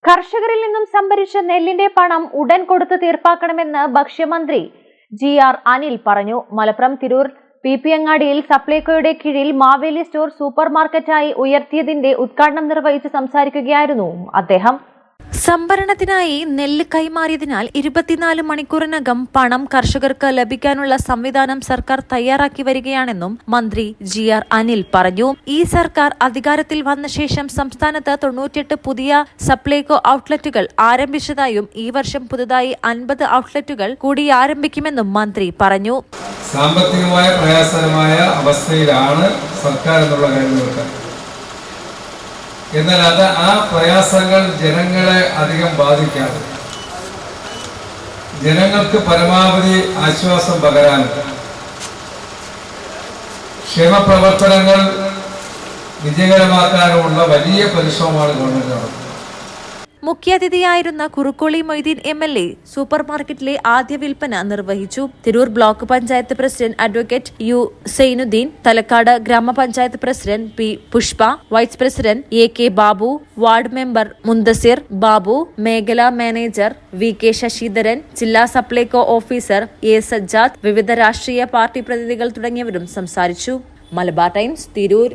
കർഷകരിൽ നിന്നും സംഭരിച്ച നെല്ലിന്റെ പണം ഉടൻ കൊടുത്തു തീർപ്പാക്കണമെന്ന് ഭക്ഷ്യമന്ത്രി ജി.ആർ. അനിൽ പറഞ്ഞു. മലപ്പുറം തിരൂർ പി.പി. സപ്ലൈകോയുടെ കീഴിൽ മാവേലി സ്റ്റോർ സൂപ്പർ മാർക്കറ്റായി ഉയർത്തിയതിന്റെ ഉദ്ഘാടനം നിർവഹിച്ച് സംസാരിക്കുകയായിരുന്നു അദ്ദേഹം. സംഭരണത്തിനായി നെല്ല് കൈമാറിയതിനാൽ 24 മണിക്കൂറിനകം പണം കർഷകർക്ക് ലഭിക്കാനുള്ള സംവിധാനം സർക്കാർ തയ്യാറാക്കി വരികയാണെന്നും മന്ത്രി ജി.ആർ. അനിൽ പറഞ്ഞു. ഈ സർക്കാർ അധികാരത്തിൽ വന്ന ശേഷം സംസ്ഥാനത്ത് 98 പുതിയ സപ്ലൈകോ ഔട്ട്ലെറ്റുകൾ ആരംഭിച്ചതായും ഈ വർഷം പുതുതായി 50 ഔട്ട്ലെറ്റുകൾ കൂടി ആരംഭിക്കുമെന്നും മന്ത്രി പറഞ്ഞു. സാമ്പത്തികമായ പ്രയാസകരമായ അവസ്ഥയിലാണ് സർക്കാർ എന്നുള്ള കാര്യം, എന്നാൽ ആ പ്രയാസങ്ങൾ ജനങ്ങളെ അധികം ബാധിക്കാതെ ജനങ്ങൾക്ക് പരമാവധി ആശ്വാസം പകരാനും ക്ഷേമപ്രവർത്തനങ്ങൾ വിജയകരമാക്കാനുമുള്ള വലിയ പരിശ്രമമാണ് ഗവൺമെന്റ് നടത്തുന്നത്. മുഖ്യാതിഥിയായിരുന്ന കുറുക്കോളി മൊയ്തീൻ എം.എൽ.എ. സൂപ്പർ മാർക്കറ്റിലെ ആദ്യ വിൽപ്പന നിർവഹിച്ചു. Tirur block panchayat president advocate U Zainudheen, Thalakkad grama panchayat president P. Pushpa, vice president A K. Babu, ward member Munthasir Babu, മേഖലാ മാനേജർ വി.കെ. ശശിധരൻ, ജില്ലാ സപ്ലൈകോ ഓഫീസർ എ. സജ്ജാദ്, വിവിധ രാഷ്ട്രീയ പാർട്ടി പ്രതിനിധികൾ തുടങ്ങിയവരും സംസാരിച്ചു. മലബാർ ടൈംസ്, തിരൂർ.